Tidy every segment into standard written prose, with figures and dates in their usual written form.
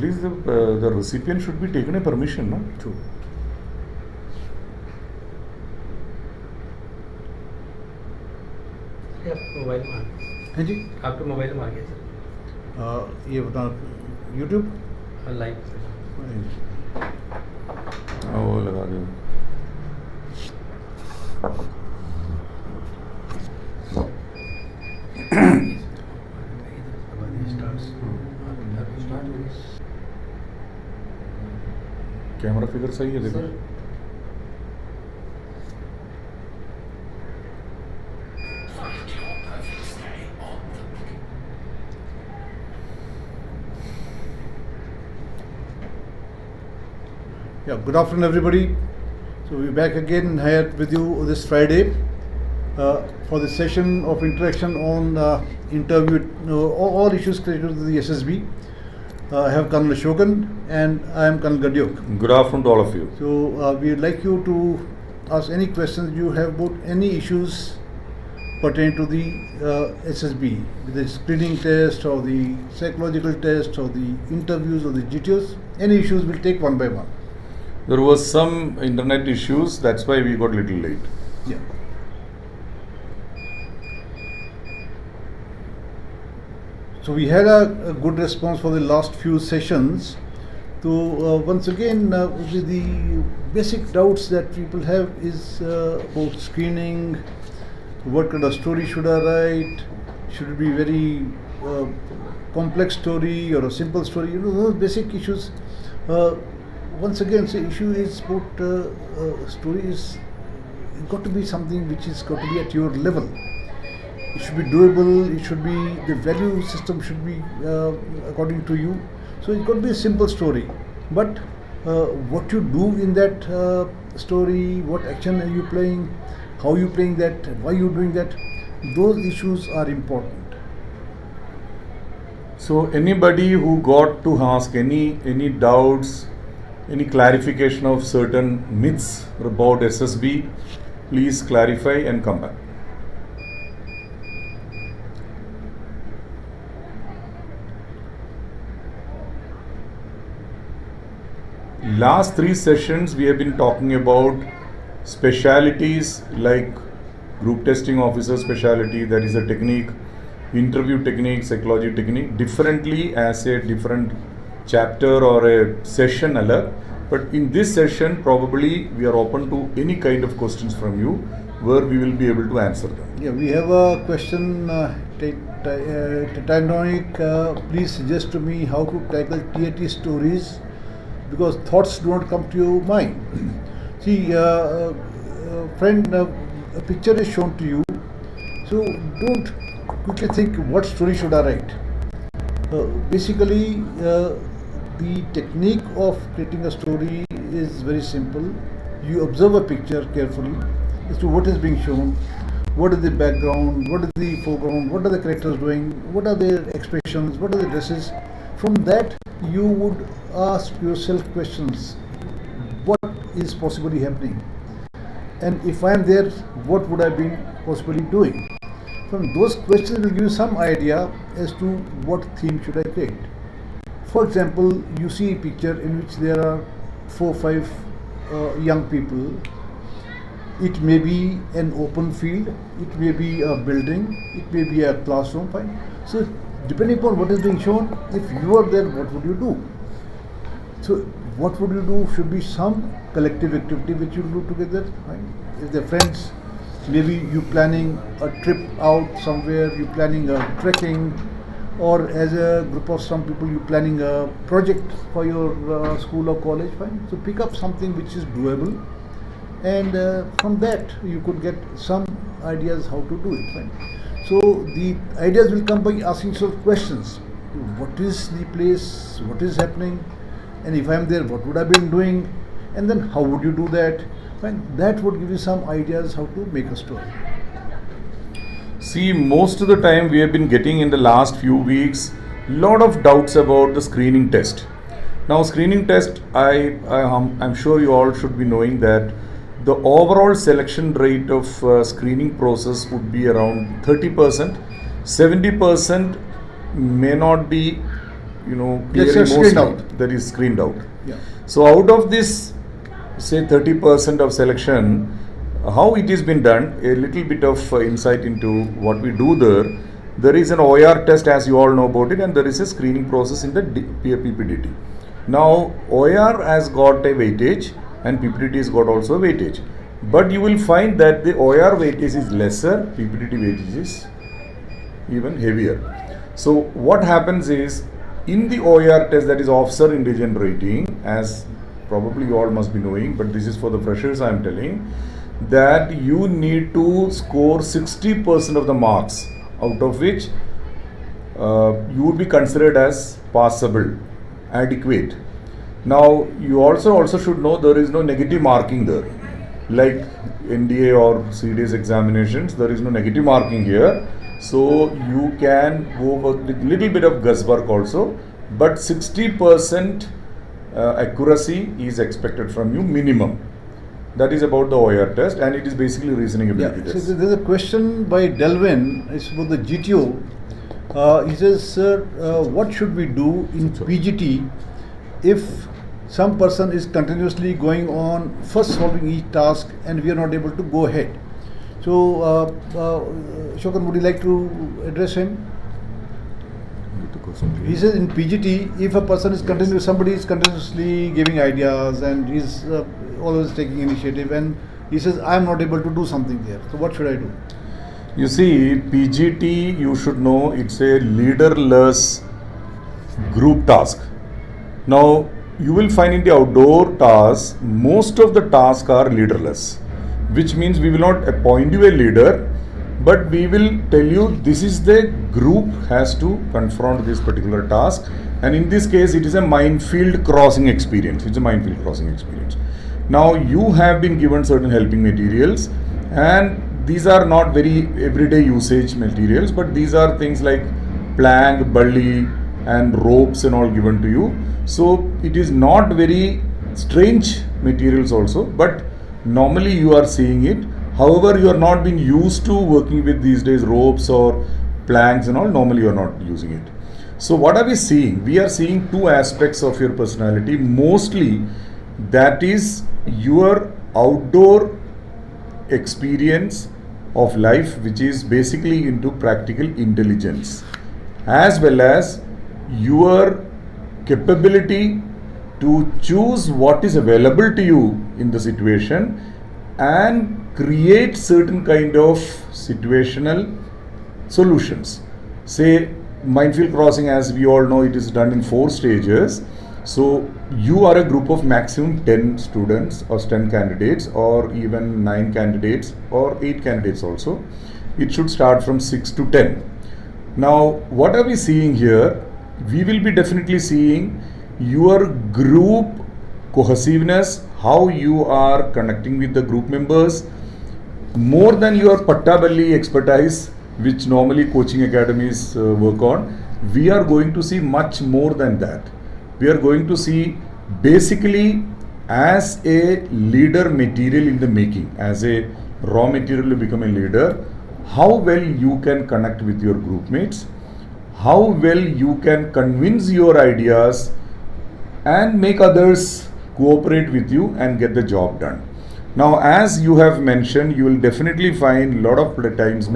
least the recipient should be taken a permission, no? True. Mobile में हाँ जी, आपके mobile में आ गया सर। ये बता यूट्यूब लाइव वो लगा दो। कैमरा फिगर सही है देखो। Yeah, good afternoon everybody. So we're back again here with you this Friday for the session of interaction on interview, all issues related to the SSB. I have Colonel Ashokan and I am Colonel Gadyok. Good afternoon to all of you. So we would like you to ask any questions you have about any issues pertaining to the SSB, the screening test or the psychological test or the interviews or the GTOs. Any issues we'll take one by one. There was some internet issues, that's why we got a little late. Yeah. So we had a good response for the last few sessions. So once again, the basic doubts that people have is about screening. What kind of story should I write? Should it be very complex story or a simple story? You know, those basic issues. Once again, the issue is about story is got to be something which is got to be at your level. It should be doable. It should be, the value system should be according to you. So it got to be a simple story. But what you do in that story, what action are you playing, how you playing that, why you doing that, those issues are important. So anybody who got to ask any doubts, any clarification of certain myths about SSB, please clarify and come back. Last 3 sessions we have been talking about specialities like group testing officer speciality, that is a technique, interview technique, psychology technique, differently as a different chapter or a session alag. But in this session probably we are open to any kind of questions from you where we will be able to answer them. Yeah, we have a question. Titanic, please suggest to me how to tackle TAT stories because thoughts do not come to your mind. See, friend, a picture is shown to you, so don't quickly think what story should I write. Basically, the technique of creating a story is very simple. You observe a picture carefully as to what is being shown, what is the background, what is the foreground, what are the characters doing, what are their expressions, what are the dresses. From that, you would ask yourself questions. What is possibly happening? And if I am there, what would I be possibly doing? From those questions will give you some idea as to what theme should I create. For example, you see a picture in which there are 4 or 5 young people. It may be an open field, it may be a building, it may be a classroom, fine. So depending upon what is being shown, if you are there, what would you do? So what would you do should be some collective activity which you do together, fine. If they're friends, maybe you planning a trip out somewhere, you planning a trekking, or as a group of some people you planning a project for your school or college, fine. So pick up something which is doable, and from that you could get some ideas how to do it, fine. So the ideas will come by asking yourself questions. What is the place, what is happening, and if I am there, what would I have been doing, and then how would you do that, fine. That would give you some ideas how to make a story. See, most of the time we have been getting in the last few weeks lot of doubts about the screening test. Now screening test, I'm sure you all should be knowing that the overall selection rate of screening process would be around 30%. 70% may not be clearly That's screened mostly out. that is screened out. Yeah. So out of this, say 30% of selection, how it is been done, a little bit of insight into what we do there. There is an OER test, as you all know about it, and there is a screening process in the PPDT. Now OER has got a weightage and PPDT has got also a weightage. But you will find that the OER weightage is lesser, PPDT weightage is even heavier. So what happens is, in the OER test, that is officer intelligence rating, as probably you all must be knowing, but this is for the freshers I am telling, that you need to score 60% of the marks, out of which you would be considered as passable, adequate. Now you also should know there is no negative marking there. Like NDA or CDS examinations, there is no negative marking here. So you can go with little bit of guesswork also, but 60% accuracy is expected from you minimum. That is about the OER test, and it is basically reasoning ability Yeah. So test. there's a question by Delvin. It's about the GTO. He says, sir, what should we do in PGT if some person is continuously going on first solving each task and we are not able to go ahead? So, Shokan, would you like to address him? He says in PGT, if a person is somebody is continuously giving ideas and is always taking initiative, and he says, I am not able to do something there. So what should I do? You see, PGT, you should know, it's a leaderless group task. Now, you will find in the outdoor tasks, most of the tasks are leaderless, which means we will not appoint you a leader, but we will tell you this is the group has to confront this particular task, and in this case it is a minefield crossing experience. It's a minefield crossing experience. Now you have been given certain helping materials, and these are not very everyday usage materials, but these are things like plank, bully and ropes and all given to you. So it is not very strange materials also, but normally you are seeing it. However, you are not being used to working with these days ropes or planks and all. Normally you are not using it. So what are we seeing? We are seeing two aspects of your personality. Mostly that is your outdoor experience of life, which is basically into practical intelligence, as well as your capability to choose what is available to you in the situation and create certain kind of situational solutions. Say minefield crossing, as we all know, it is done in 4 stages. So you are a group of maximum 10 students or 10 candidates, or even 9 candidates or 8 candidates also. It should start from 6 to 10. Now what are we seeing here? We will be definitely seeing your group cohesiveness, how you are connecting with the group members, more than your pattaballi expertise, which normally coaching academies work on. We are going to see much more than that. We are going to see basically as a leader material in the making, as a raw material to become a leader, how well you can connect with your group mates, how well you can convince your ideas and make others cooperate with you and get the job done. Now, as you have mentioned, you will definitely find a lot of times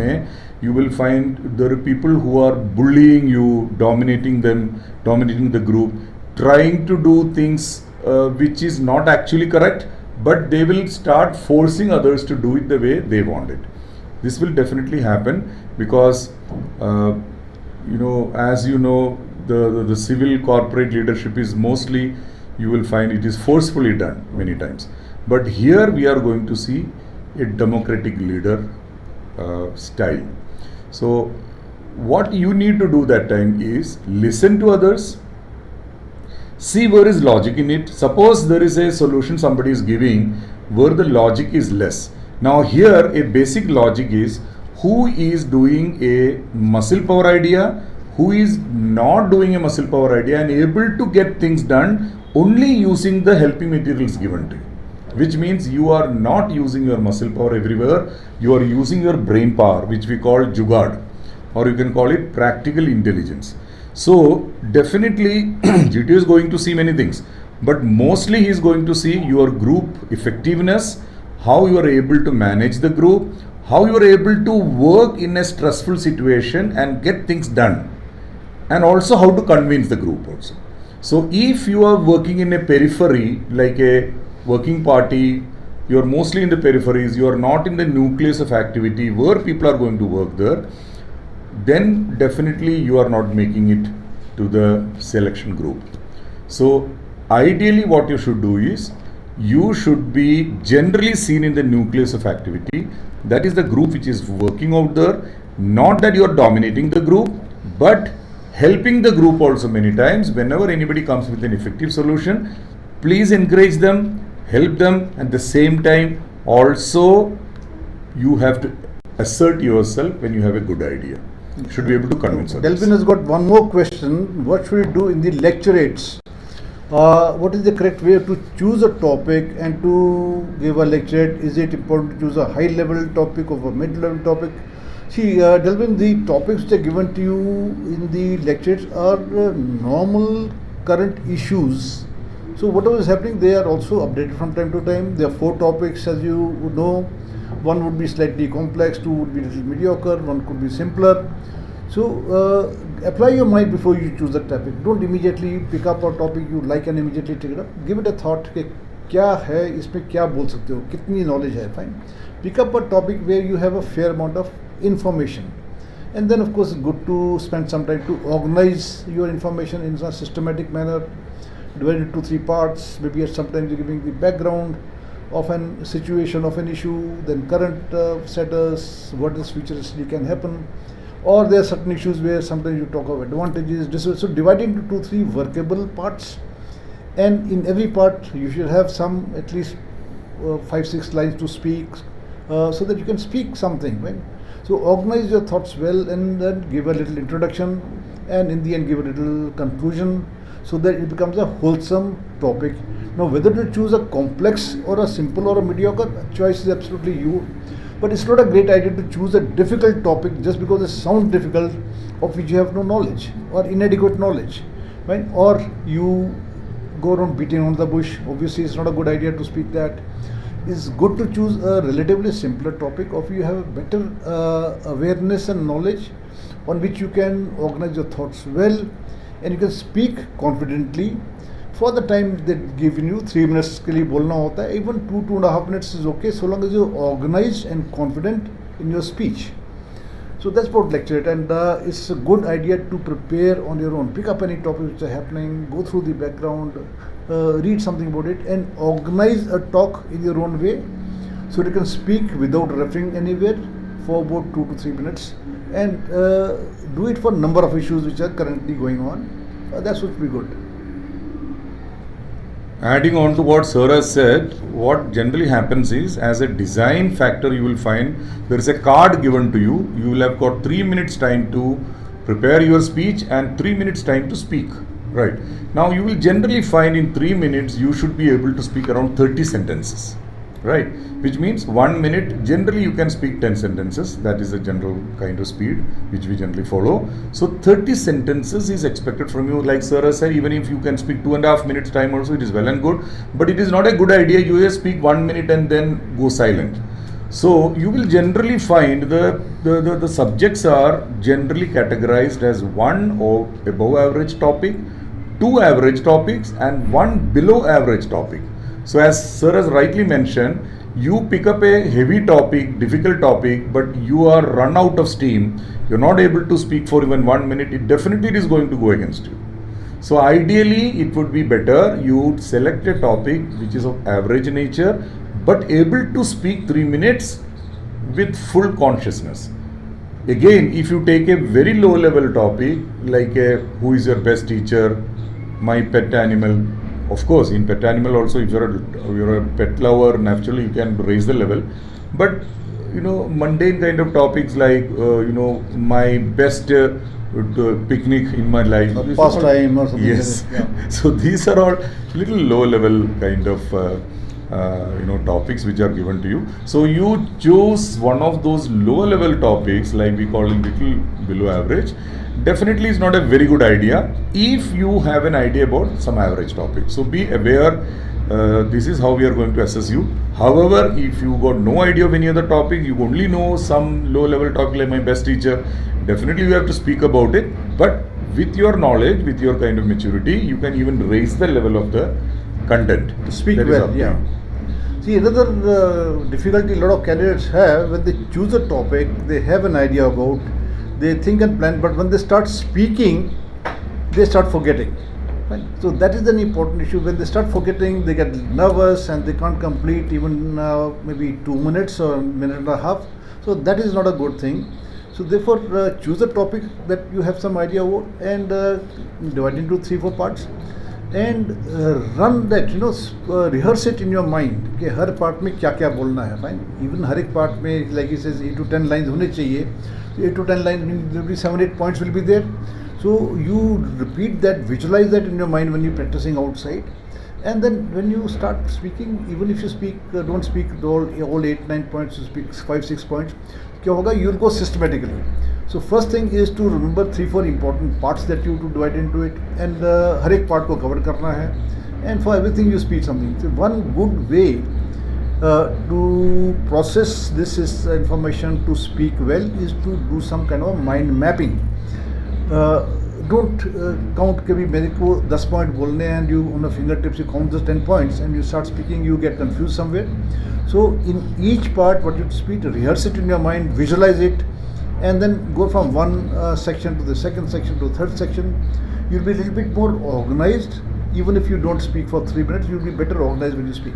you will find there are people who are bullying you, dominating the group, trying to do things which is not actually correct, but they will start forcing others to do it the way they want it. This will definitely happen because as you know, the civil corporate leadership is mostly, you will find it is forcefully done many times. But here we are going to see a democratic leader style. So what you need to do that time is listen to others, see where is logic in it. Suppose there is a solution somebody is giving where the logic is less. Now here a basic logic is who is doing a muscle power idea, who is not doing a muscle power idea and able to get things done only using the helping materials given to you. Which means you are not using your muscle power everywhere, you are using your brain power, which we call jugaad, or you can call it practical intelligence. So definitely GT is going to see many things, but mostly he is going to see your group effectiveness, how you are able to manage the group, how you are able to work in a stressful situation and get things done, and also how to convince the group also. So if you are working in a periphery, like a working party, you are mostly in the peripheries, you are not in the nucleus of activity where people are going to work there, then definitely you are not making it to the selection group. So ideally what you should do is, you should be generally seen in the nucleus of activity. That is the group which is working out there. Not that you are dominating the group, but helping the group also many times. Whenever anybody comes with an effective solution, please encourage them, help them. At the same time, also you have to assert yourself when you have a good idea. You should be able to convince others. Delvin has got one more question. What should we do in the lecturates? What is the correct way to choose a topic and to give a lecturate? Is it important to choose a high level topic or a mid level topic? See, Delvin, the topics which are given to you in the lectures are normal current issues. So whatever is happening, they are also updated from time to time. There are 4 topics, as you would know. One would be slightly complex, 2 would be a little mediocre, 1 could be simpler. So apply your mind before you choose the topic. Don't immediately pick up a topic you like and immediately take it up. Give it a thought कि क्या है, इसमें क्या बोल सकते हो, कितनी knowledge है, fine. Pick up a topic where you have a fair amount of information. And then of course good to spend some time to organize your information in a systematic manner, divided into 3 parts. Maybe at sometimes you're giving the background of an situation, of an issue, then current status, what is futuristically can happen. Or there are certain issues where sometimes you talk of advantages, disadvantages. So divide into 2-3 workable parts, and in every part you should have some at least 5-6 lines to speak, so that you can speak something, right? So organize your thoughts well, and then give a little introduction, and in the end give a little conclusion, so that it becomes a wholesome topic. Now whether to choose a complex or a simple or a mediocre, choice is absolutely you. But it's not a great idea to choose a difficult topic just because it sounds difficult, of which you have no knowledge or inadequate knowledge, right? Or you go around beating on the bush. Obviously, it's not a good idea to speak that. It's good to choose a relatively simpler topic, of you have a better awareness and knowledge on which you can organize your thoughts well, and you can speak confidently. For the time they've given you 3 minutes के लिए बोलना होता है, even 2.5 minutes is okay, so long as you're organized and confident in your speech. So that's about lecture, and it's a good idea to prepare on your own. Pick up any topics which are happening, go through the background, read something about it, and organize a talk in your own way, so you can speak without referring anywhere for about 2 to 3 minutes, and do it for a number of issues which are currently going on. That would be good. Adding on to what Sir has said, what generally happens is, as a design factor, you will find there is a card given to you. You will have got 3 minutes time to prepare your speech and 3 minutes time to speak. Right. Now you will generally find in 3 minutes you should be able to speak around 30 sentences. Right. Which means 1 minute, generally you can speak 10 sentences. That is the general kind of speed which we generally follow. So 30 sentences is expected from you. Like Sir has said, even if you can speak 2.5 minutes time also, it is well and good. But it is not a good idea you just speak 1 minute and then go silent. So you will generally find the subjects are generally categorized as 1 or above average topic, 2 average topics, and 1 below average topic. So as Sir has rightly mentioned, you pick up a heavy topic, difficult topic, but you are run out of steam, you're not able to speak for even 1 minute, it definitely is going to go against you. So ideally, it would be better you would select a topic which is of average nature, but able to speak 3 minutes with full consciousness. Again, if you take a very low level topic, like who is your best teacher, my pet animal. Of course, in pet animal also, if you're a pet lover, naturally you can raise the level. But mundane kind of topics like my best picnic in my life, pastime or something. Yes. Like that. Yeah. So these are all little low level kind of topics which are given to you. So you choose one of those low level topics, like we call it little below average. definitely is not a very good idea if you have an idea about some average topic. So be aware, this is how we are going to assess you. However, if you got no idea of any other topic, you only know some low level topic like my best teacher, definitely you have to speak about it. But with your knowledge, with your kind of maturity, you can even raise the level of the content. To speak That is well, up to yeah. you. See, another difficulty a lot of candidates have when they choose a topic, they have an idea about, they think and plan, but when they start speaking, they start forgetting. Right? So that is an important issue. When they start forgetting, they get nervous and they can't complete even maybe 2 minutes or a minute and a half. So that is not a good thing. So therefore, choose a topic that you have some idea about and divide into 3-4 parts and run that, rehearse it in your mind कि हर part में क्या क्या बोलना है. Fine. Even हर एक part में, like he says, 8 to 10 lines होने चाहिए. So 8 to 10 lines, there will be 7-8 points will be there. So you repeat that, visualize that in your mind when you're practicing outside, and then when you start speaking, even if you speak, don't speak all 8-9 points, you speak 5-6 points. क्या होगा? You'll go systematically. So first thing is to remember 3-4 important parts that you have to divide into it, and हर एक part को cover करना है. And for everything you speak something. So one good way to process this information to speak well is to do some kind of mind mapping. Don't count कि भी मेरे को 10 point बोलने हैं and you on the fingertips you count the 10 points and you start speaking, you get confused somewhere. So in each part what you speak, rehearse it in your mind, visualize it, and then go from one section to the second section to the third section. You'll be a little bit more organized. Even if you don't speak for 3 minutes, you'll be better organized when you speak.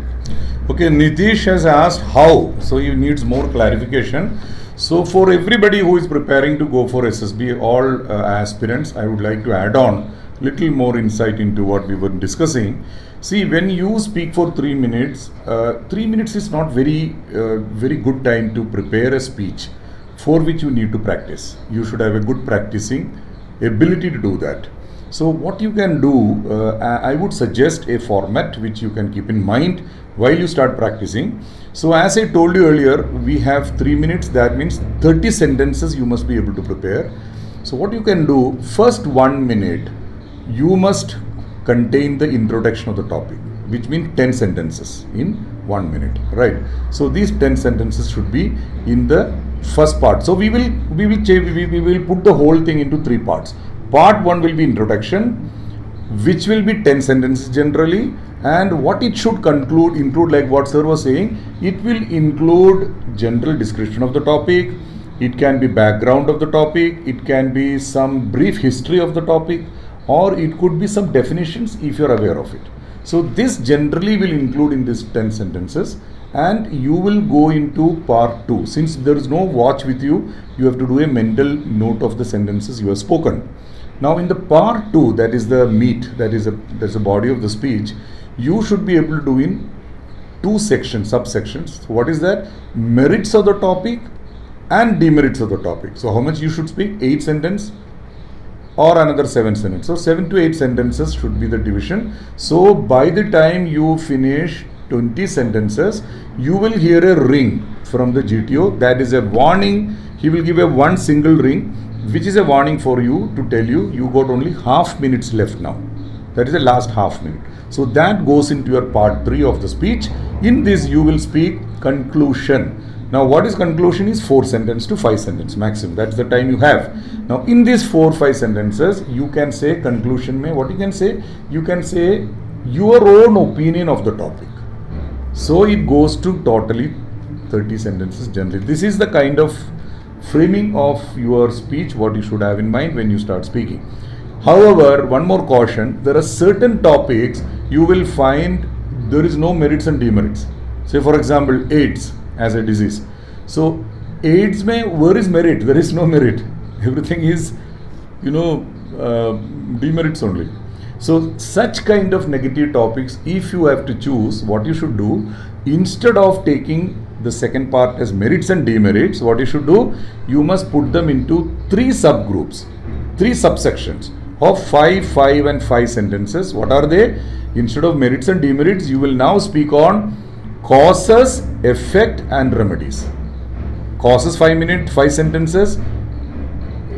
Okay, Nitish has asked how, so he needs more clarification. So for everybody who is preparing to go for SSB, all aspirants, I would like to add on little more insight into what we were discussing. See, when you speak for 3 minutes, 3 minutes is not very good time to prepare a speech for which you need to practice. You should have a good practicing ability to do that. So what you can do, I would suggest a format which you can keep in mind while you start practicing. So as I told you earlier, we have 3 minutes, that means 30 sentences you must be able to prepare. So what you can do, first 1 minute, you must contain the introduction of the topic, which means 10 sentences in 1 minute, right? So these 10 sentences should be in the first part. So we will put the whole thing into 3 parts. Part 1 will be introduction, which will be 10 sentences generally, and what it should include like what sir was saying, it will include general description of the topic, it can be background of the topic, it can be some brief history of the topic, or it could be some definitions if you are aware of it. So this generally will include in this 10 sentences, and you will go into part 2. Since there is no watch with you, you have to do a mental note of the sentences you have spoken. Now in the part 2, that is the meat, that's the body of the speech, you should be able to do in 2 sections, subsections. So what is that? Merits of the topic and demerits of the topic. So how much you should speak? 8 sentences or another 7 sentences. So 7 to 8 sentences should be the division. So by the time you finish 20 sentences, you will hear a ring from the GTO. That is a warning. He will give a one single ring, which is a warning for you to tell you, you got only half minutes left now. That is the last half minute. So that goes into your part 3 of the speech. In this you will speak conclusion. Now what is conclusion is 4 sentences to 5 sentences maximum. That's the time you have. Now in these 4-5 sentences, you can say conclusion mein, what you can say? You can say your own opinion of the topic. So it goes to totally 30 sentences generally. This is the kind of framing of your speech what you should have in mind when you start speaking. However, one more caution, there are certain topics you will find there is no merits and demerits. Say for example, AIDS as a disease. So AIDS mein, where is merit? There is no merit. Everything is, demerits only. So such kind of negative topics, if you have to choose, what you should do, instead of taking the second part as merits and demerits, what you should do, you must put them into 3 subgroups, 3 subsections of 5 and 5 sentences. What are they? Instead of merits and demerits, you will now speak on causes, effect and remedies. Causes 5 sentences,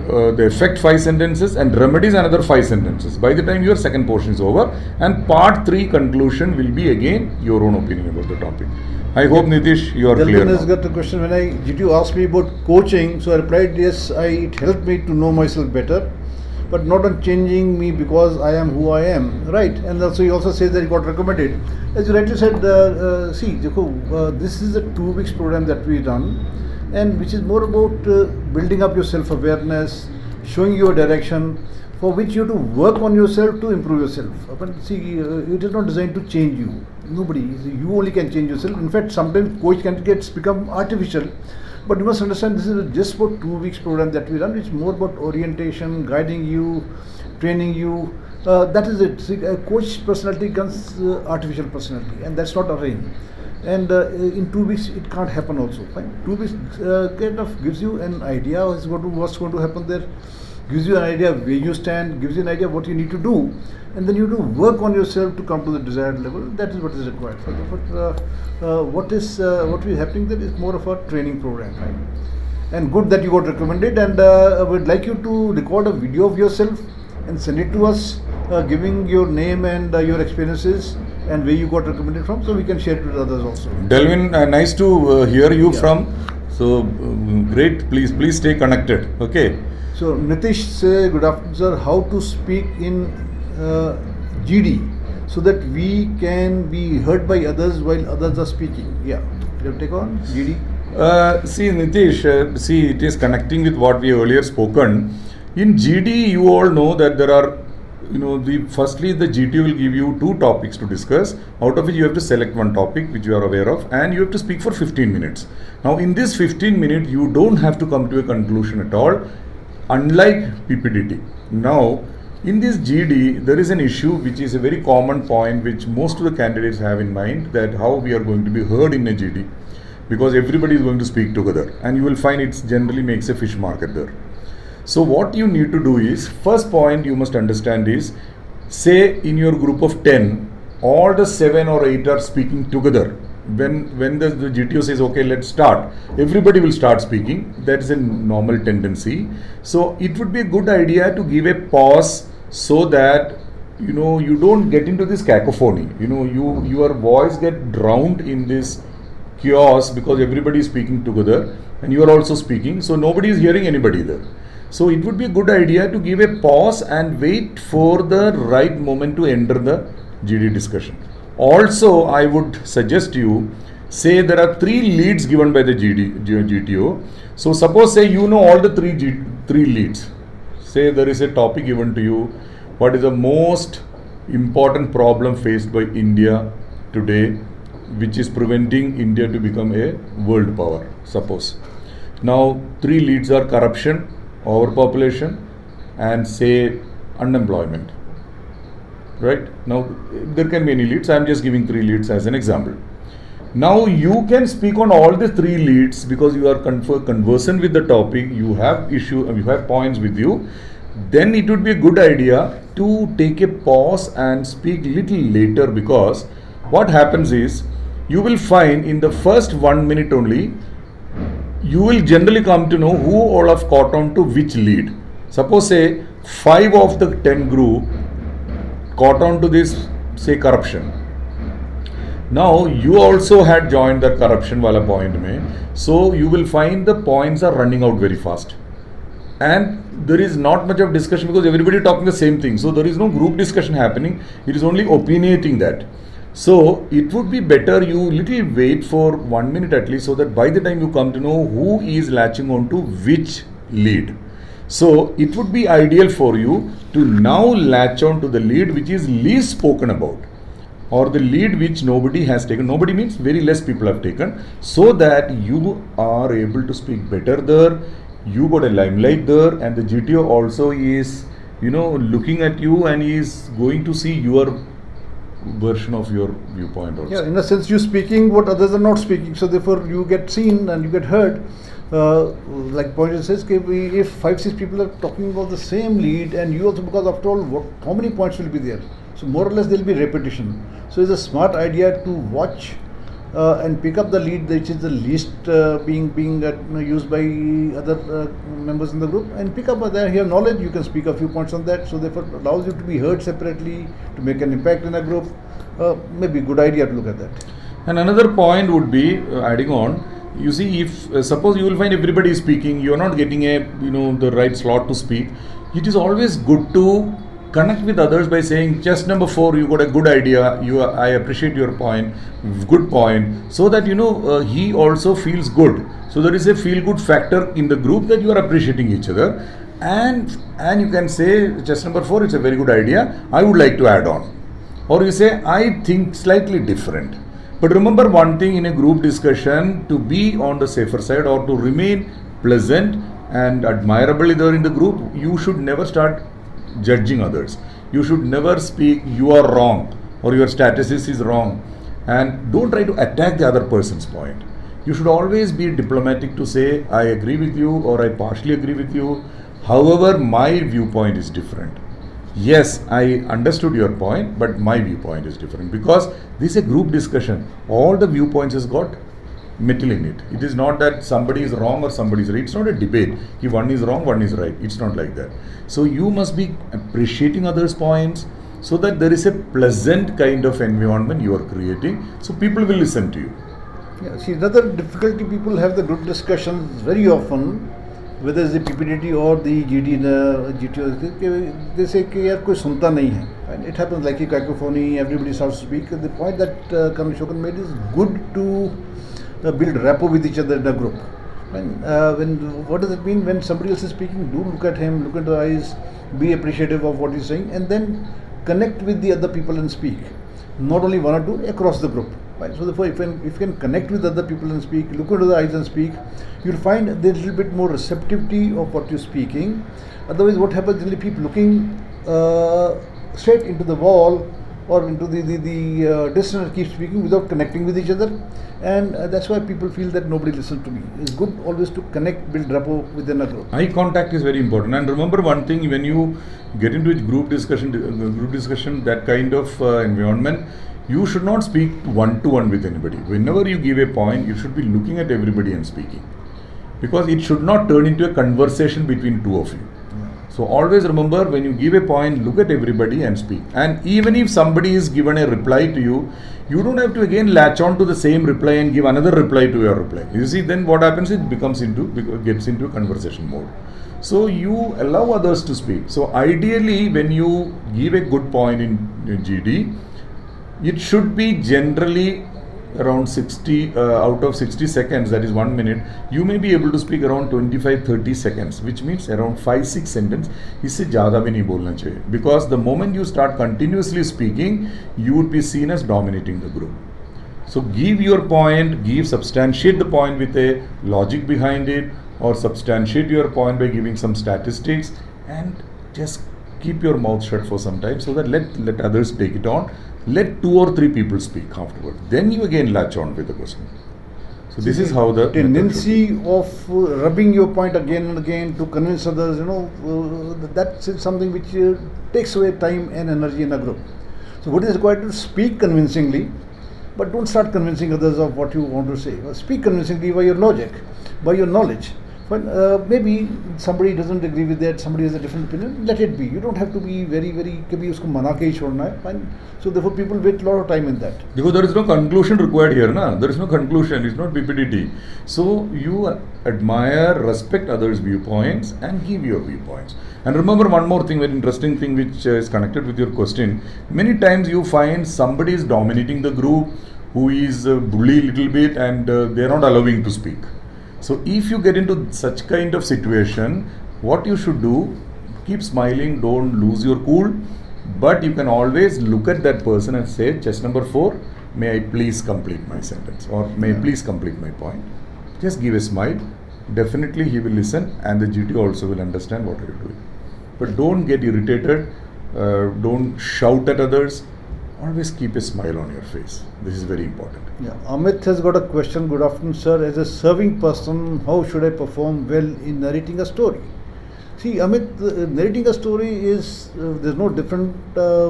the effect 5 sentences and remedies another 5 sentences. By the time your second portion is over, and part 3 conclusion will be again your own opinion about the topic. I hope Nitish you are clear Delvin has now. got a question. When you asked me about coaching, so I replied yes. It helped me to know myself better, but not on changing me because I am who I am, right? And also he also says that he got recommended. As you rightly said, this is a 2 weeks program that we run, and which is more about building up your self-awareness, showing you a direction, for which you have to work on yourself to improve yourself. But see, it is not designed to change you. Nobody, you only can change yourself. In fact, sometimes coach can become artificial. But you must understand, this is just for 2 weeks program that we run. It's more about orientation, guiding you, training you. That is it. See, a coach personality becomes artificial personality, and that's not our aim. And in 2 weeks, it can't happen also. Fine. 2 weeks kind of gives you an idea what's going to happen there, gives you an idea where you stand, gives you an idea what you need to do, and then you have to work on yourself to come to the desired level. That is what is required. But what is happening there is more of a training program, right? And good that you got recommended, and I would like you to record a video of yourself and send it to us, giving your name and your experiences and where you got recommended from, so we can share it with others also. Delvin, nice to hear you from. So great. Please stay connected. Okay. So Nitish say, good afternoon sir, how to speak in GD so that we can be heard by others while others are speaking. Yeah, you have take on GD. See Nitish, it is connecting with what we earlier spoken. In GD, you all know that there are, firstly the GT will give you 2 topics to discuss, out of which you have to select 1 topic which you are aware of, and you have to speak for 15 minutes. Now in this 15 minutes, you don't have to come to a conclusion at all, unlike PPDT. Now in this GD, there is an issue which is a very common point which most of the candidates have in mind, that how we are going to be heard in a GD, because everybody is going to speak together, and you will find it generally makes a fish market there. So what you need to do is, first point you must understand is, say in your group of 10, all the 7 or 8 are speaking together. When the GTO says, okay, let's start, everybody will start speaking. That is a normal tendency. So it would be a good idea to give a pause so that, you don't get into this cacophony. Your voice get drowned in this chaos because everybody is speaking together and you are also speaking. So nobody is hearing anybody there. So it would be a good idea to give a pause and wait for the right moment to enter the GD discussion. Also, I would suggest you, say there are 3 leads given by the GTO. So suppose say all the 3 leads. Say there is a topic given to you, what is the most important problem faced by India today, which is preventing India to become a world power, suppose. Now 3 leads are corruption, overpopulation, and say unemployment. Right? Now there can be any leads. I am just giving 3 leads as an example. Now you can speak on all the 3 leads because you are conversant with the topic. You have points with you. Then it would be a good idea to take a pause and speak little later, because what happens is, you will find in the first 1 minute only, you will generally come to know who all have caught on to which lead. Suppose say 5 of the 10 group caught on to this, say, corruption. Now you also had joined the corruption wala point mein, so you will find the points are running out very fast, and there is not much of discussion because everybody talking the same thing. So there is no group discussion happening. It is only opinionating that. So it would be better you little wait for 1 minute at least, so that by the time you come to know who is latching on to which lead. So it would be ideal for you to now latch on to the lead which is least spoken about, or the lead which nobody has taken. Nobody means very less people have taken, so that you are able to speak better there. You got a limelight there, and the GTO also is, looking at you and is going to see your version of your viewpoint also. Yeah, in a sense you speaking what others are not speaking, so therefore you get seen and you get heard. Like Pointer says, if 5-6 people are talking about the same lead, and you also, because after all, how many points will be there? So more or less there will be repetition. So it's a smart idea to watch and pick up the lead which is the least being used by other members in the group, and pick up there you have knowledge, you can speak a few points on that, so therefore allows you to be heard separately, to make an impact in a group. Maybe good idea to look at that. And another point would be adding on. You see, if suppose you will find everybody is speaking, you are not getting the right slot to speak. It is always good to connect with others by saying, just number 4, you got a good idea. I appreciate your point, good point, so that he also feels good. So there is a feel good factor in the group that you are appreciating each other, and you can say, just number 4, it's a very good idea. I would like to add on, or you say, I think slightly different. But remember one thing in a group discussion, to be on the safer side or to remain pleasant and admirable there in the group, you should never start judging others. You should never speak, you are wrong or your status is wrong, and don't try to attack the other person's point. You should always be diplomatic to say, I agree with you or I partially agree with you. However, my viewpoint is different. Yes, I understood your point, but my viewpoint is different, because this is a group discussion. All the viewpoints has got metal in it. It is not that somebody is wrong or somebody is right. It's not a debate. If one is wrong, one is right. It's not like that. So you must be appreciating others' points so that there is a pleasant kind of environment you are creating. So people will listen to you. Yeah, see, another difficulty people have the group discussions very often, whether it's the PPDT or the GD, GTO, they say कि यार कोई सुनता नहीं है, and it happens like a cacophony, everybody starts to speak. The point that Colonel Shokan made is good to build rapport with each other in a group. And what does it mean when somebody else is speaking? Do look at him, look into the eyes, be appreciative of what he's saying, and then connect with the other people and speak. Not only one or two, across the group. Right? So therefore, if you can connect with other people and speak, look into the eyes and speak, you'll find there's a little bit more receptivity of what you're speaking. Otherwise, what happens is people looking straight into the wall or into the distance and keep speaking without connecting with each other, and that's why people feel that nobody listens to me. It's good always to connect, build rapport within a group. Eye contact is very important, and remember one thing: when you get into a group discussion, that kind of environment, you should not speak one-to-one with anybody. Whenever you give a point, you should be looking at everybody and speaking, because it should not turn into a conversation between two of you. So always remember, when you give a point, look at everybody and speak. And even if somebody is given a reply to you, you don't have to again latch on to the same reply and give another reply to your reply. You see, then what happens, it gets into a conversation mode. So you allow others to speak. So ideally, when you give a good point in GD, it should be generally around 60 out of 60 seconds, that is 1 minute, you may be able to speak around 25-30 seconds, which means around 5-6 sentences. इससे ज़्यादा भी नहीं बोलना चाहिए, because the moment you start continuously speaking, you would be seen as dominating the group. So give your point, substantiate the point with a logic behind it, or substantiate your point by giving some statistics, and just keep your mouth shut for some time so that let others take it on. Let 2 or 3 people speak afterwards. Then you again latch on with the question. So this is how the tendency of rubbing your point again and again to convince others, that's something which takes away time and energy in a group. So what is required to speak convincingly, but don't start convincing others of what you want to say. Speak convincingly by your logic, by your knowledge. But maybe somebody doesn't agree with that, somebody has a different opinion, let it be. You don't have to be very, कभी उसको मना के ही छोड़ना है. Fine. So therefore people wait a lot of time in that. Because there is no conclusion required here, na? There is no conclusion, it's not PPDT. So you admire, respect others' viewpoints and give your viewpoints. And remember one more thing, very interesting thing which is connected with your question. Many times you find somebody is dominating the group, who is bully a little bit, and they are not allowing to speak. So if you get into such kind of situation, what you should do, keep smiling, don't lose your cool, but you can always look at that person and say, chest number 4, may I please complete my sentence, or may I please complete my point. Just give a smile, definitely he will listen, and the GT also will understand what you are doing. But don't get irritated, don't shout at others, always keep a smile on your face. This is very important. Yeah, Amit has got a question. Good afternoon, sir. As a serving person, how should I perform well in narrating a story? See, Amit, narrating a story is there's no different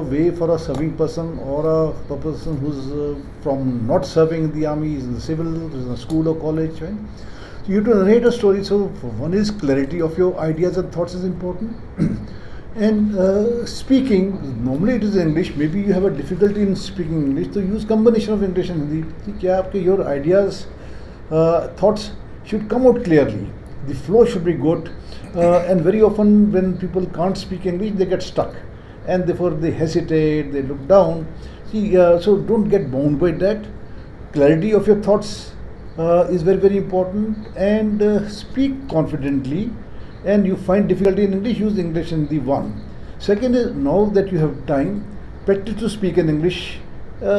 way for a serving person or a person who's from not serving in the army, is in the civil, is in a school or college, right? So you have to narrate a story. So one is clarity of your ideas and thoughts is important. And speaking, normally it is English. Maybe you have a difficulty in speaking English, so use combination of English and Hindi. कि your ideas, thoughts should come out clearly. The flow should be good. And very often when people can't speak English, they get stuck. And therefore they hesitate, they look down. See, so don't get bound by that. Clarity of your thoughts is very, very important. And speak confidently. And you find difficulty in English, use English in the one. Second is, now that you have time, practice to speak in English.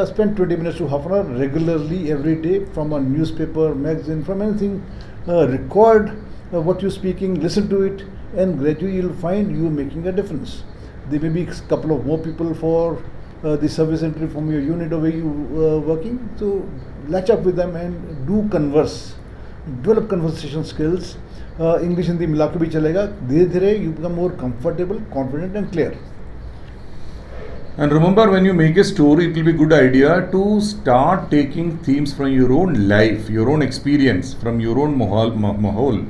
Spend 20 minutes to half an hour regularly every day from a newspaper, magazine, from anything. Record what you're speaking, listen to it, and gradually you'll find you making a difference. There may be a couple of more people for the service entry from your unit or where you working. So latch up with them and do converse. Develop conversation skills. English Hindi मिला के भी चलेगा. धीरे धीरे you become more comfortable, confident and clear. And remember, when you make a story, it will be a good idea to start taking themes from your own life, your own experience, from your own mahal.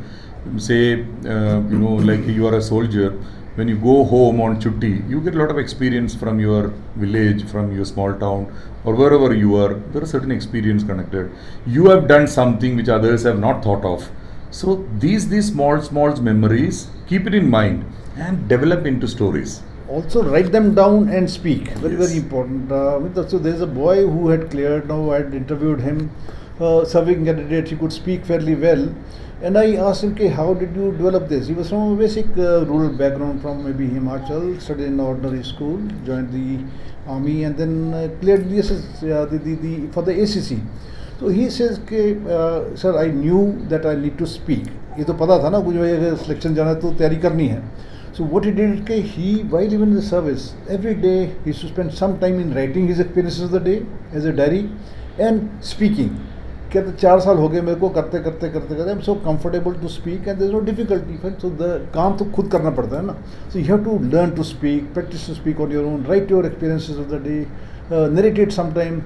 Say, like you are a soldier, when you go home on chutti, you get a lot of experience from your village, from your small town, or wherever you are. There are certain experience connected. You have done something which others have not thought of. So these small memories, keep it in mind and develop into stories. Also write them down and speak. Very, Yes. very important. So there's a boy who had cleared, now I had interviewed him, serving candidate, he could speak fairly well. And I asked him, okay, how did you develop this? He was from a basic rural background from maybe Himachal, studied in ordinary school, joined the army and then cleared the for the ACC. So he says, sir, I knew that I need to speak. ये तो पता था ना कुछ भाई selection जाना है तो तैयारी करनी है. So what he did, he while even in the service, every day he used to spend some time in writing his experiences of the day as a diary and speaking. कहते 4 साल हो गए मेरे को करते करते I am so comfortable to speak and there is no difficulty. So the काम तो खुद करना पड़ता है ना. So you have to learn to speak, practice to speak on your own, write your experiences of the day, narrate it sometime,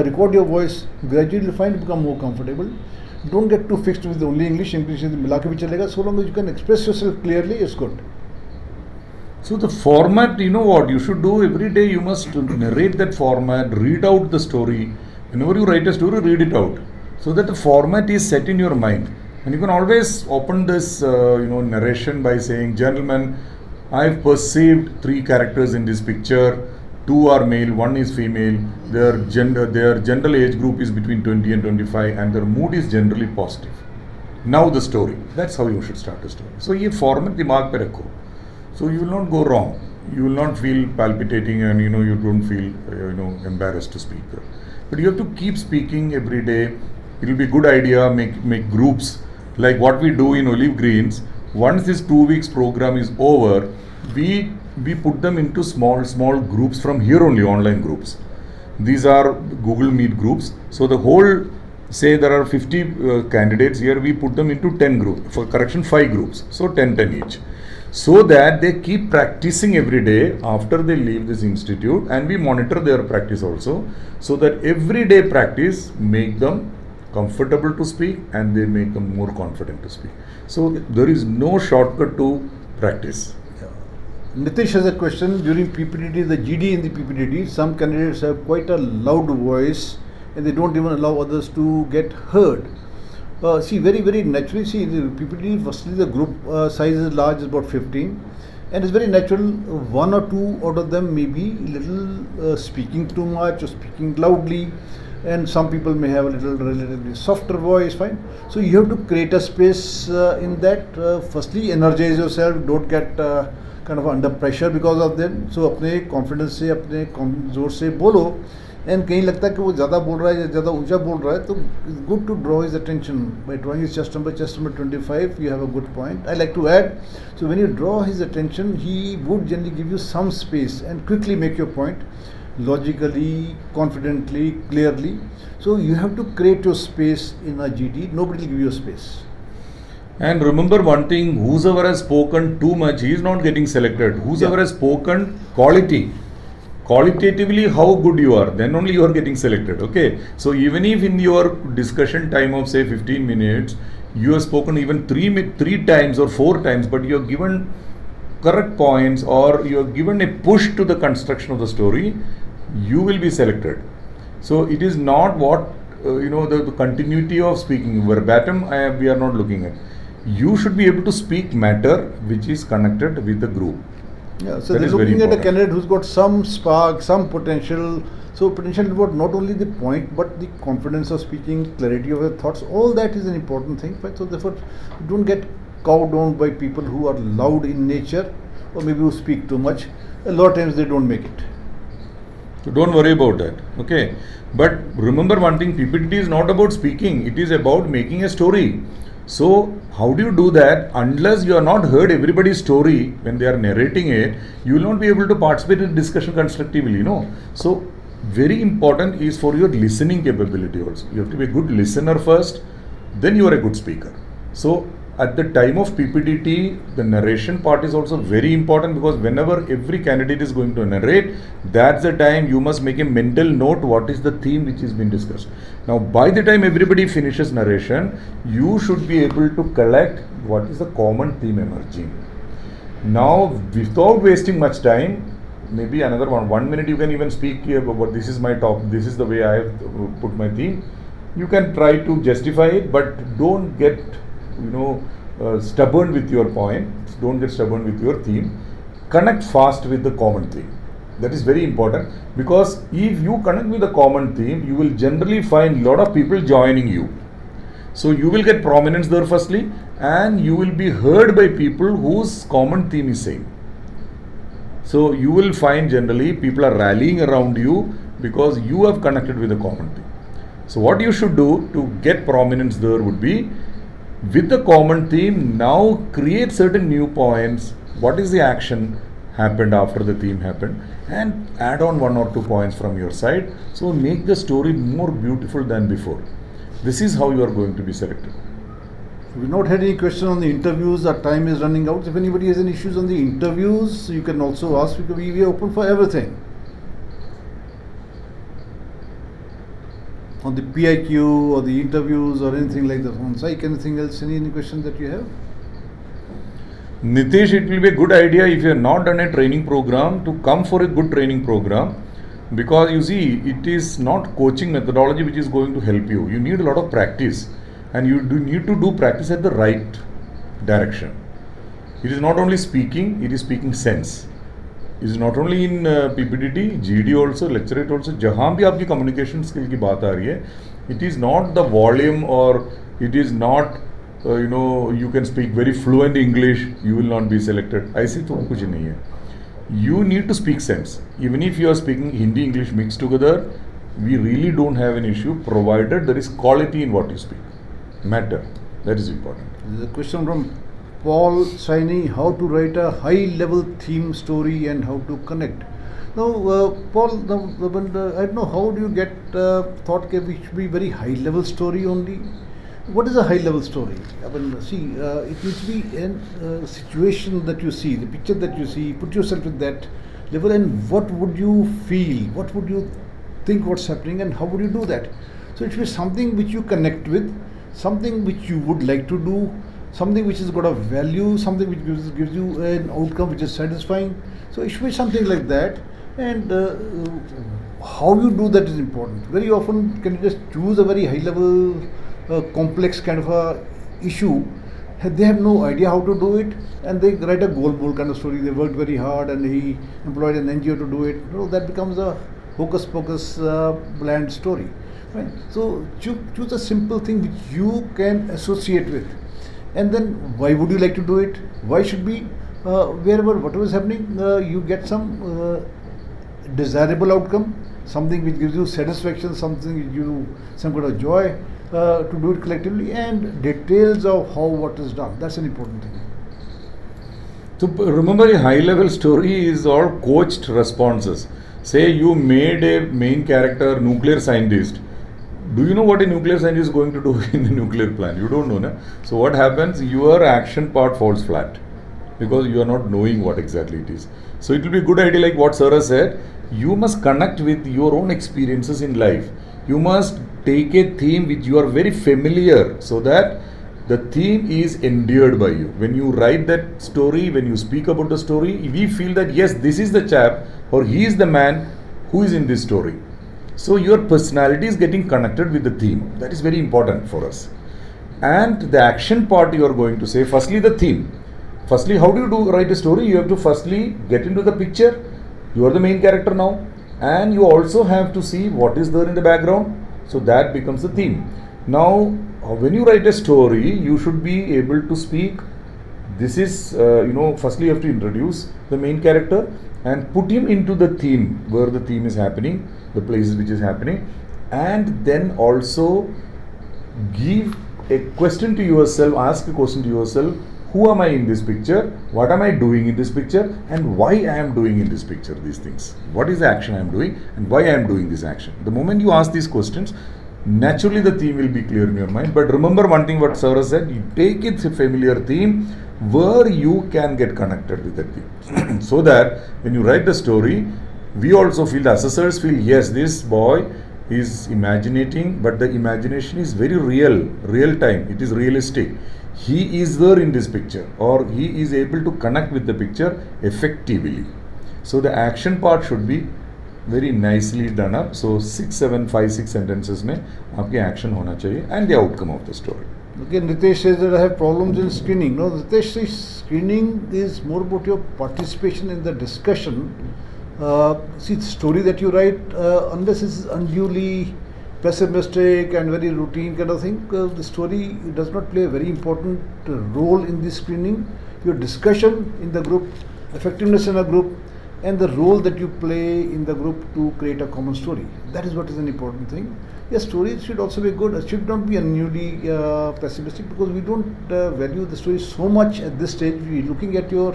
record your voice, gradually you'll find it become more comfortable. Don't get too fixed with only English मिला के भी चलेगा. So long as you can express yourself clearly, it's good. So the format, you know what you should do every day, you must narrate that format, read out the story. Whenever you write a story, read it out, so that the format is set in your mind. And you can always open this narration by saying, gentlemen, I've perceived 3 characters in this picture. 2 are male, 1 is female. Their general age group is between 20 and 25 and their mood is generally positive. Now the story. That's how you should start a story. So ये format दिमाग पे रखो. So you will not go wrong. You will not feel palpitating and you don't feel embarrassed to speak. But you have to keep speaking every day. It will be a good idea. Make groups like what we do in Olive Greens. Once this 2 weeks program is over, we put them into small groups from here only, online groups. These are Google Meet groups. So the whole, say there are 50 candidates here, we put them into 10 groups. For correction, 5 groups. So 10 each. So that they keep practicing every day after they leave this institute, and we monitor their practice also, so that everyday practice make them comfortable to speak and they make them more confident to speak. So there is no shortcut to practice. Nitish has a question. During PPTD, the GD in the PPTD, some candidates have quite a loud voice and they don't even allow others to get heard. Very, very naturally, the PPTD, firstly the group size is large, is about 15, and it's very natural, 1 or 2 out of them may be little speaking too much or speaking loudly, and some people may have a little relatively softer voice, fine. So you have to create a space in that. Firstly, energize yourself, don't get kind of under pressure because of them. So अपने confidence से, अपने जोर से बोलो, and कहीं लगता है कि वो ज़्यादा बोल रहा है या ज़्यादा ऊंचा बोल रहा है, तो it's good to draw his attention by drawing his chest number 25. You have a good point. I like to add, so when you draw his attention, he would generally give you some space and quickly make your point logically, confidently, clearly. So you have to create your space in a GD. Nobody will give you a space. And remember one thing, whosoever has spoken too much, he is not getting selected. Whosoever has spoken qualitatively how good you are, then only you are getting selected. Okay. So even if in your discussion time of say 15 minutes, you have spoken even three times or 4 times, but you have given correct points or you have given a push to the construction of the story, you will be selected. So it is not what the continuity of speaking verbatim we are not looking at. You should be able to speak matter which is connected with the group. Yeah, so That they're is very looking at a important. candidate who's got some spark, some potential. So potential about not only the point but the confidence of speaking, clarity of your thoughts. All that is an important thing. Right? So therefore, don't get cowed down by people who are loud in nature or maybe who speak too much. A lot of times they don't make it. So don't worry about that. Okay. But remember one thing, PPT is not about speaking, it is about making a story. So how do you do that? Unless you are not heard everybody's story when they are narrating it, you will not be able to participate in discussion constructively, So very important is for your listening capability also. You have to be a good listener first, then you are a good speaker. So at the time of PPDT, the narration part is also very important because whenever every candidate is going to narrate, that's the time you must make a mental note what is the theme which is being discussed. Now, by the time everybody finishes narration, you should be able to collect what is the common theme emerging. Now, without wasting much time, maybe another 1 minute you can even speak about this is my talk, this is the way I have put my theme. You can try to justify it, but don't get stubborn with your point, don't get stubborn with your theme, connect fast with the common theme. That is very important because if you connect with the common theme, you will generally find a lot of people joining you. So you will get prominence there firstly, and you will be heard by people whose common theme is same. So you will find generally people are rallying around you because you have connected with the common theme. So what you should do to get prominence there would be, with the common theme, now create certain new points. What is the action happened after the theme happened, and add on 1 or 2 points from your side. So make the story more beautiful than before. This is how you are going to be selected. We've not had any question on the interviews. Our time is running out. If anybody has any issues on the interviews, you can also ask because we are open for everything. On the PIQ or the interviews or anything like that on psych, anything else, any questions that you have? Nitish, it will be a good idea if you have not done a training program to come for a good training program, because you see it is not coaching methodology which is going to help you. You need a lot of practice, and you need to do practice at the right direction. It is not only speaking, it is speaking sense. It is not only in PPDT, GD also, lecturate also, जहाँ भी आपकी communication skill की बात आ रही है, it is not the volume or it is not you can speak very fluent English, you will not be selected. ऐसी तो कुछ नहीं है. You need to speak sense. Even if you are speaking Hindi, English mixed together, we really don't have an issue provided there is quality in what you speak. Matter. That is important. There's a question from Paul Saini, how to write a high-level theme story and how to connect. Now, Paul, I don't know, how do you get thought that it should be very high-level story only? What is a high-level story? I mean, it needs to be a situation that you see, the picture that you see, put yourself at that level, and what would you feel? What would you think what's happening, and how would you do that? So it should be something which you connect with, something which you would like to do, something which has got a value, something which gives you an outcome which is satisfying. So it should be something like that, and how you do that is important. Very often, can you just choose a very high-level, complex kind of a issue? They have no idea how to do it, and they write a goal kind of story. They worked very hard, and he employed an NGO to do it. That becomes a hocus-pocus, bland story. Right? So choose a simple thing which you can associate with. And then why would you like to do it? Why should be whatever is happening, you get some desirable outcome, something which gives you satisfaction, something which gives you some kind of joy to do it collectively, and details of how what is done. That's an important thing. So remember, a high-level story is all coached responses. Say you made a main character nuclear scientist. Do you know what a nuclear scientist is going to do in the nuclear plant? You don't know, na? So what happens? Your action part falls flat because you are not knowing what exactly it is. So it will be a good idea, like what Sarah said. You must connect with your own experiences in life. You must take a theme which you are very familiar, so that the theme is endured by you. When you write that story, when you speak about the story, we feel that yes, this is the chap or he is the man who is in this story. So your personality is getting connected with the theme. That is very important for us. And the action part you are going to say, firstly the theme. Firstly, how do you write a story? You have to firstly get into the picture. You are the main character now. And you also have to see what is there in the background. So that becomes the theme. Now, when you write a story, you should be able to speak. This is, firstly you have to introduce the main character and put him into the theme, where the theme is happening, the places which is happening, and then also give a question to yourself, ask a question to yourself, who am I in this picture, what am I doing in this picture, and why I am doing in this picture these things. What is the action I am doing and why I am doing this action. The moment you ask these questions, naturally the theme will be clear in your mind. But remember one thing what Sarah said, you take it a familiar theme where you can get connected with that theme. So that when you write the story, we also feel, the assessors feel, yes, this boy is imaginating, but the imagination is very real time, it is realistic. He is there in this picture, or he is able to connect with the picture effectively. So the action part should be very nicely done up. So 6 sentences में आपके action होना चाहिए and the outcome of the story. Okay, Nitesh says that I have problems in screening. No, Nitesh says screening is more about your participation in the discussion. See, the story that you write, unless it's unduly pessimistic and very routine kind of thing, the story does not play a very important role in the screening. Your discussion in the group, effectiveness in a group, and the role that you play in the group to create a common story. That is what is an important thing. Yes, stories should also be good. It should not be unduly pessimistic, because we don't value the story so much at this stage. We are looking at your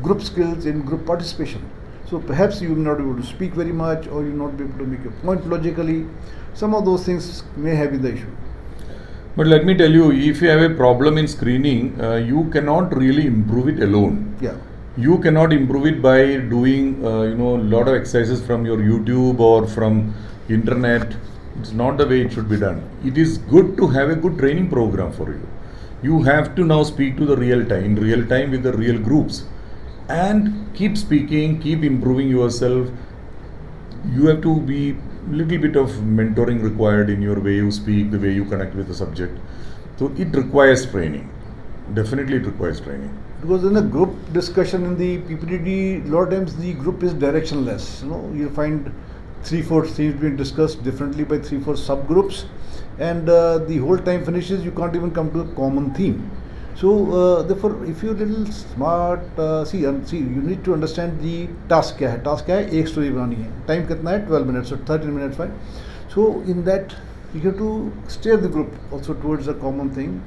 group skills in group participation. So perhaps you will not be able to speak very much, or you will not be able to make a point logically. Some of those things may have been the issue. But let me tell you, if you have a problem in screening, you cannot really improve it alone. Yeah. You cannot improve it by doing lot of exercises from your YouTube or from internet. It's not the way it should be done. It is good to have a good training program for you. You have to now speak to the real time with the real groups, and keep speaking, keep improving yourself. You have to be little bit of mentoring required in your way you speak, the way you connect with the subject. So it requires training. Definitely it requires training. Because in a group discussion in the PPTD, a lot of times the group is directionless. You find 3-4 themes being discussed differently by 3-4 subgroups, and the whole time finishes, you can't even come to a common theme. So therefore, if you're a little smart, see, you need to understand the task क्या है. Task क्या है? एक story बनानी है. Time कितना है? 12 minutes or 13 minutes, fine. So in that, you have to steer the group also towards a common thing.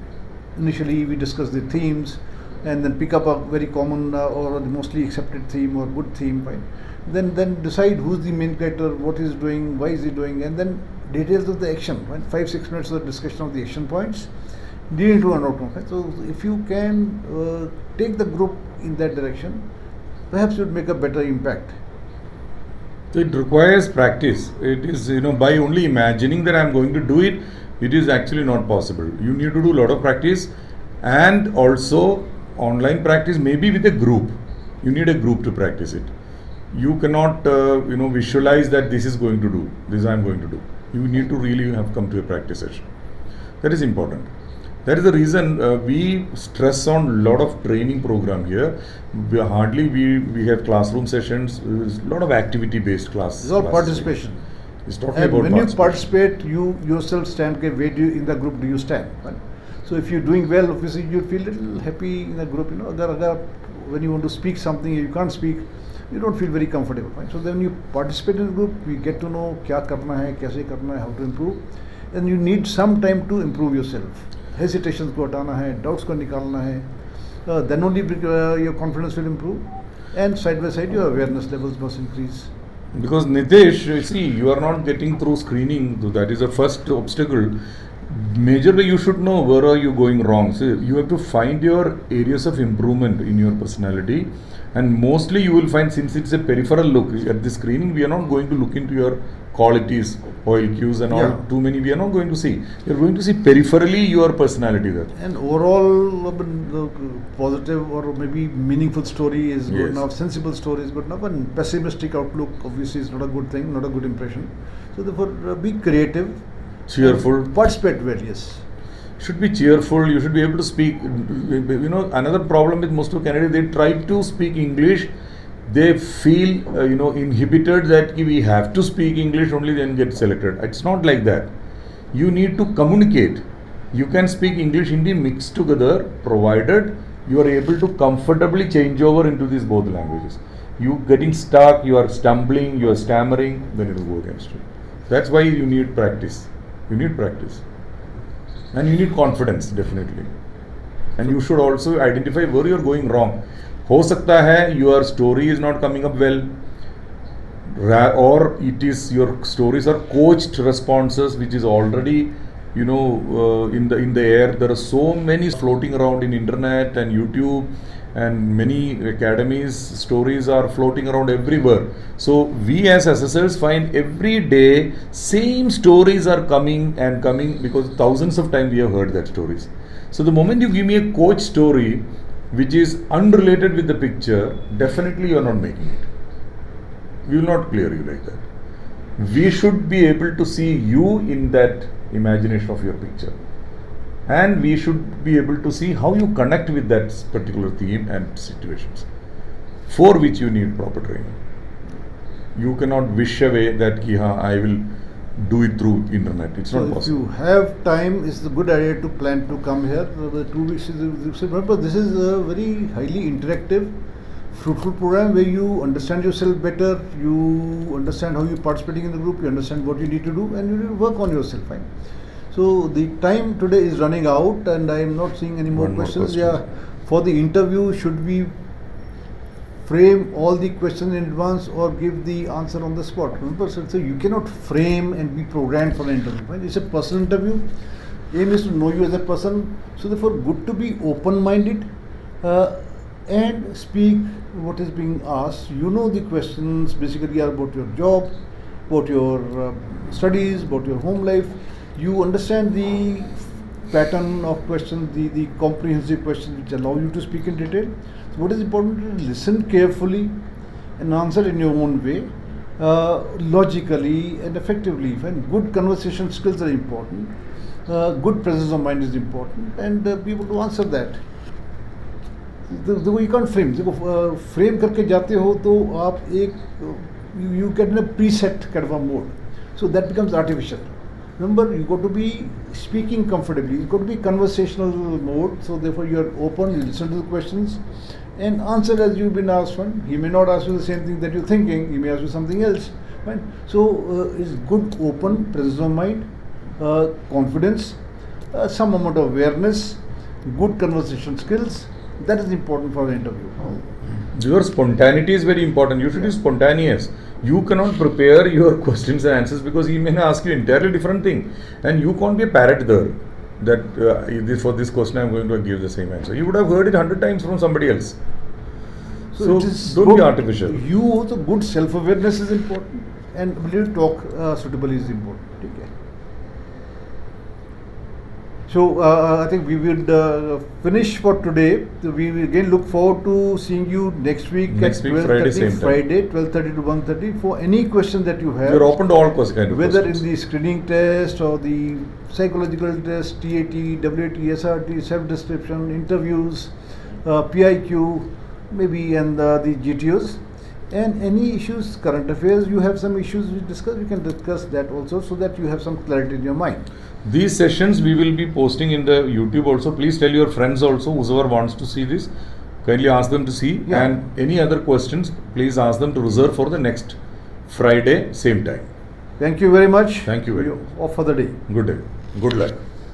Initially, we discuss the themes, and then pick up a very common or the mostly accepted theme or good theme, fine. Then decide who's the main character, what he's doing, why is he doing, and then details of the action. Right? 5-6 minutes of the discussion of the action points, leading to an outcome. Right? So if you can take the group in that direction, perhaps you'd make a better impact. It requires practice. It is, by only imagining that I'm going to do it, it is actually not possible. You need to do a lot of practice, and also online practice, maybe with a group. You need a group to practice it. You cannot, visualize that this is going to do, this I'm going to do. You need to really have come to a practice session. That is important. That is the reason we stress on a lot of training program here. We have classroom sessions, a lot of activity-based classes. It's all participation. It's talking and about when you participate, you yourself stand, where do you, in the group do you stand? Right? So if you're doing well, obviously you feel a little happy in the group. When you want to speak something, you can't speak, you don't feel very comfortable. Right? So then when you participate in the group, we get to know क्या करना है, कैसे करना है, how to improve. And you need some time to improve yourself. Hesitations को हटाना है, doubts को निकालना है. Then only your confidence will improve. And side by side, your awareness levels must increase. Because Nitesh, you see, you are not getting through screening. So that is the first obstacle. Majorly, you should know where are you going wrong. So you have to find your areas of improvement in your personality, and mostly you will find, since it's a peripheral look at the screening, we are not going to look into your qualities, oil cues, and all. Yeah. Too many we are not going to see. You are going to see peripherally your personality there. And overall, the positive or maybe meaningful story is good Yes. enough, sensible story is good enough, and pessimistic outlook obviously is not a good thing, not a good impression. So therefore, be creative, Cheerful. participate well, yes. Should be cheerful. You should be able to speak. You know, another problem with most of candidates, they try to speak English. They feel inhibited that we have to speak English only then get selected. It's not like that. You need to communicate. You can speak English, Hindi mixed together, provided you are able to comfortably change over into these both languages. You getting stuck, you are stumbling, you are stammering, then it will go against you. That's why you need practice. You need practice. And you need confidence, definitely. And you should also identify where you are going wrong. हो सकता है your story is not coming up well, or it is your stories are coached responses, which is already in the air. There are so many floating around in internet and YouTube, and many academies stories are floating around everywhere. So we as assessors find every day same stories are coming and coming, because thousands of times we have heard that stories. So the moment you give me a coach story which is unrelated with the picture, definitely you are not making it. We will not clear you like that. We should be able to see you in that imagination of your picture, and we should be able to see how you connect with that particular theme and situations, for which you need proper training. You cannot wish away that I will do it through internet. It's not possible. If you have time, it's a good idea to plan to come here. The 2 weeks is, remember, this is a very highly interactive, fruitful program where you understand yourself better, you understand how you're participating in the group, you understand what you need to do, and you need to work on yourself. Fine. So the time today is running out, and I am not seeing any more One more questions. question. Yeah, for the interview, should we frame all the questions in advance or give the answer on the spot? Remember, so you cannot frame and be programmed for an interview. Right? It's a personal interview. Aim is to know you as a person. So therefore, good to be open-minded and speak what is being asked. You know, the questions basically are about your job, about your studies, about your home life. You understand the pattern of questions, the comprehensive questions which allow you to speak in detail. So what is important to listen carefully and answer in your own way, logically and effectively. And good conversation skills are important. Good presence of mind is important, and be able to answer that. देखो, you can't frame. देखो, frame करके जाते हो तो आप एक you get in a preset kind of a mode, so that becomes artificial. Remember, you got to be speaking comfortably. You got to be conversational mode. So therefore, you are open. You listen to the questions and answer as you've been asked. One, he may not ask you the same thing that you're thinking. He may ask you something else. Right? So it's good, open, presence of mind, confidence, some amount of awareness, good conversation skills. That is important for the interview. Your spontaneity is very important. You should be spontaneous. You cannot prepare your questions and answers, because he may ask you entirely different thing, and you can't be a parrot there. That for this question I'm going to give the same answer. You would have heard it 100 times from somebody else. So it is don't good, be artificial. You also, good self-awareness is important, and ability to talk suitably is important. Okay. So I think we would finish for today. We will again look forward to seeing you next week. Next at week, Friday, 12:30, same time. Friday, 12:30 to 1:30. For any question that you have, You're open to all kind of whether questions. in the screening test or the psychological test, TAT, WAT, SRT, self-description, interviews, PIQ, maybe, and the GTOs, and any issues, current affairs. You have some issues we discuss. We can discuss that also, so that you have some clarity in your mind. These sessions we will be posting in the YouTube also. Please tell your friends also, whoever wants to see this. Kindly ask them to see. Yeah. And any other questions, please ask them to reserve for the next Friday, same time. Thank you very much. Thank you very much. Off for the day. Good day. Good luck.